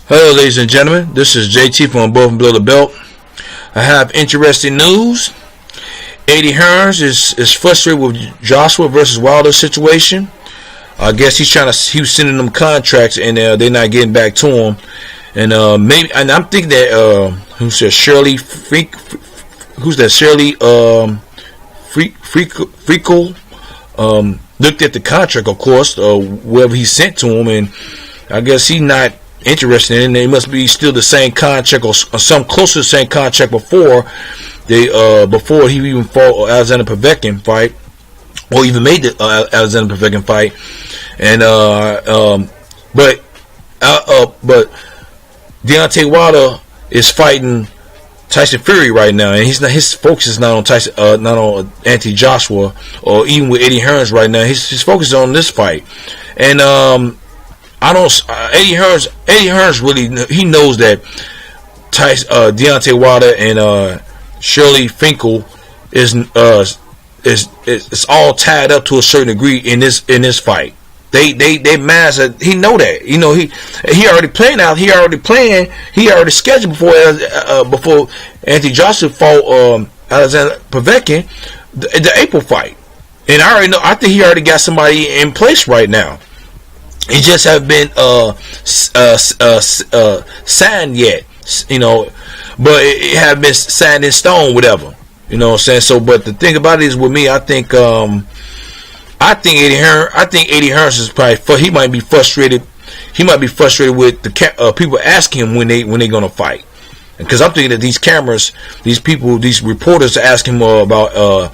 Hello, ladies and gentlemen. This is JT from Above and Below the Belt. I have interesting news. Eddie Hearns is frustrated with Joshua versus Wilder situation. I guess he was sending them contracts and they're not getting back to him. And I'm thinking that who's that Shirley Freakle looked at the contract, of course, whoever he sent to him, and I guess he's not interested in it. It must be still the same contract or some close to the same contract before he even fought Alexander Povetkin fight, or even made the Alexander Povetkin fight. And but Deontay Wilder is fighting Tyson Fury right now, and his focus is not on Tyson, not on Anthony Joshua, or even with Eddie Hearns right now. His focus is on this fight, and Eddie Hearns really, he knows that Deontay Wilder and Shirley Finkel is all tied up to a certain degree in this fight. They master. He know that. You know, he already playing out. He already scheduled before Anthony Joshua fought Alexander Povetkin, the April fight. And I already know. I think he already got somebody in place right now. He just haven't been signed yet. You know, but it haven't been signed in stone, whatever. You know what I'm saying? So, but the thing about it is, with me, I think Eddie Hearns is probably, he might be frustrated. He might be frustrated with the people asking him when they're gonna fight, because I'm thinking that these cameras, these people, these reporters are asking him about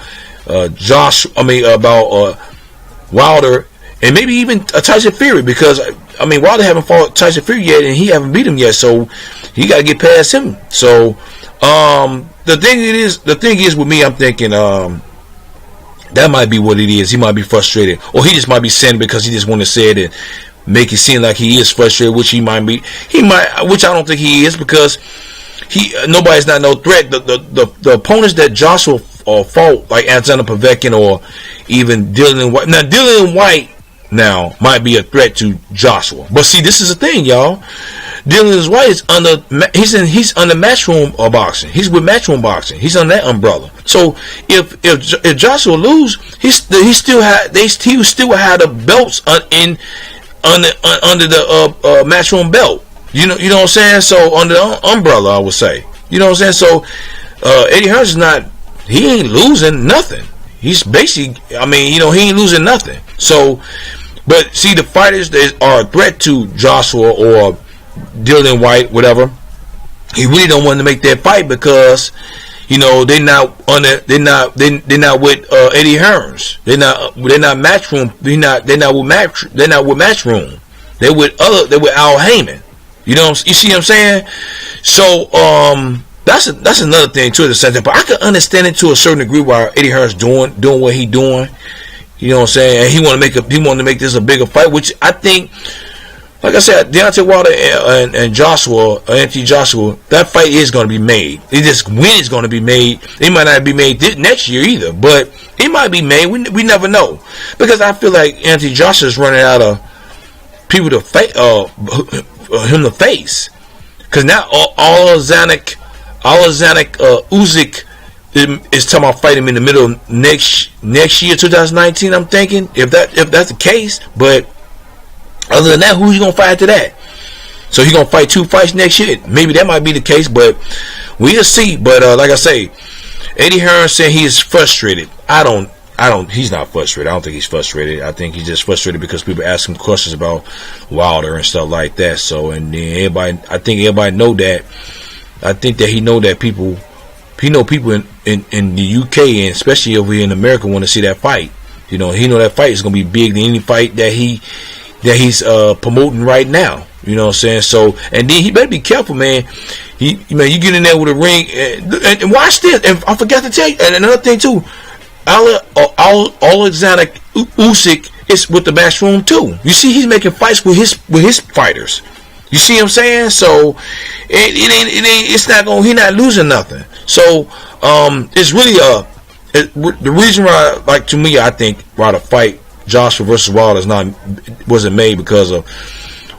Wilder, and maybe even Tyson Fury, because Wilder haven't fought Tyson Fury yet, and he haven't beat him yet, so he got to get past him. So the thing is with me, I'm thinking that might be what it is. He might be frustrated, or he just might be saying it because he just want to say it and make it seem like he is frustrated, which he might be. Which I don't think he is, because nobody's not no threat. The opponents that Joshua fought, like Alexander Povetkin or even Dillian Whyte. Now Dillian Whyte now might be a threat to Joshua, but see, this is the thing, y'all. Dillian Whyte is he's under Matchroom boxing. He's with Matchroom boxing. He's on that umbrella. So if Joshua lose, he still still have the belts under the Matchroom belt. You know what I'm saying? So under the umbrella, I would say. You know what I'm saying? So Eddie Hearns he ain't losing nothing. He's basically, he ain't losing nothing. So, but see, the fighters that are a threat to Joshua or Dillian Whyte, whatever, he really don't want to make that fight, because they're not with Eddie Hearns. They're not Matchroom. They're not with Matchroom. They're with Al Heyman. You see what I'm saying? So that's another thing too, the center. But I can understand it to a certain degree why Eddie Hearns doing what he doing. You know what I'm saying? And he want to make this a bigger fight, which I think, like I said, Deontay Wilder and Anthony Joshua, that fight is going to be made. It just when it's going to be made. It might not be made next year either, but it might be made. We never know, because I feel like Anthony Joshua is running out of people to him to face, because now Alexander Usyk is talking about fighting him in the middle of next year, 2019. I'm thinking if that's the case, but other than that, who's he gonna fight after that? So he's gonna fight 2 fights next year. Maybe that might be the case, but we'll see. But like I say, Eddie Hearns said he is frustrated. He's not frustrated. I don't think he's frustrated. I think he's just frustrated because people ask him questions about Wilder and stuff like that. So, and then I think everybody know that. I think that he know that people in the UK, and especially over here in America, want to see that fight. He know that fight is gonna be big than any fight that he's promoting right now. You know what I'm saying? So, and then he better be careful, man. You get in there with a ring, and watch this. And I forgot to tell you, and another thing too, Alexander Usyk is with the Matchroom too. You see, he's making fights with his fighters. You see what I'm saying? So it's not going. He's not losing nothing. So it's really the reason why, like, to me, I think why the fight Joshua versus Wilder wasn't made because of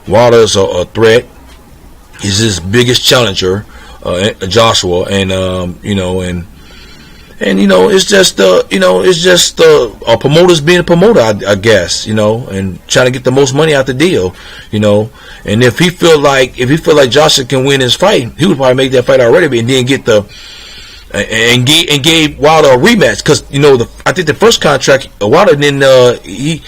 Wilder's a threat. is his biggest challenger, Joshua, and it's just a promoter's being a promoter, I guess, and trying to get the most money out the deal, and if he feel like Joshua can win his fight, he would probably make that fight already, and then get the and gave Wilder a rematch, because I think the first contract Wilder then I think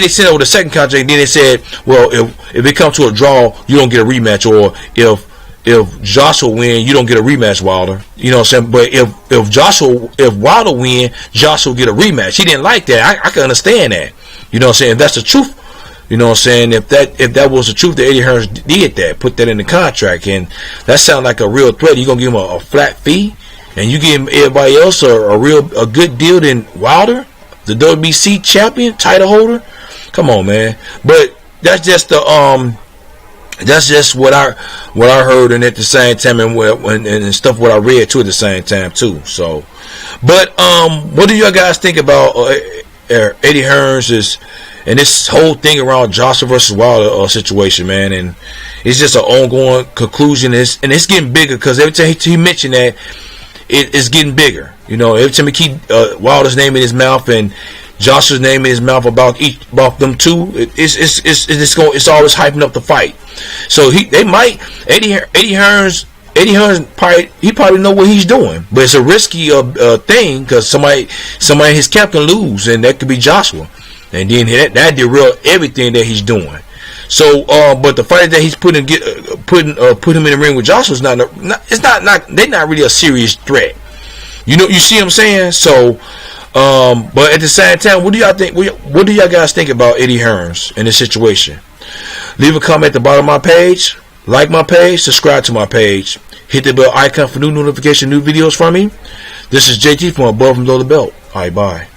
they sent over the second contract, and then they said, well, if it comes to a draw, you don't get a rematch, or if Joshua win, you don't get a rematch, Wilder. You know what I'm saying? But if Wilder win, Joshua get a rematch. He didn't like that. I can understand that. You know what I'm saying? If that's the truth, you know what I'm saying? If that was the truth, that Eddie Hearns did that, put that in the contract, and that sounds like a real threat. You gonna give him a flat fee, and you give everybody else a good deal than Wilder, the WBC champion, title holder? Come on, man. But that's just what I heard, and at the same time, and stuff what I read too at the same time too. So, but what do you guys think about Eddie Hearns and this whole thing around Joshua versus Wilder situation, man? And it's just an ongoing conclusion, and it's getting bigger, because every time he mentioned that, it's getting bigger. Every time he keep Wilder's name in his mouth and Joshua's name in his mouth about them two, it's always hyping up the fight. So Eddie Hearns probably know what he's doing, but it's a risky thing, because somebody in his camp can lose, and that could be Joshua, and then that derail everything that he's doing. So, but the fight that he's put him in the ring with Joshua is they're not really a serious threat. You see what I'm saying? So, but at the same time, what do y'all think? What do y'all guys think about Eddie Hearns in this situation? Leave a comment at the bottom of my page. Like my page. Subscribe to my page. Hit the bell icon for new notification, new videos from me. This is JT from Above and Below the Belt. Alright, bye.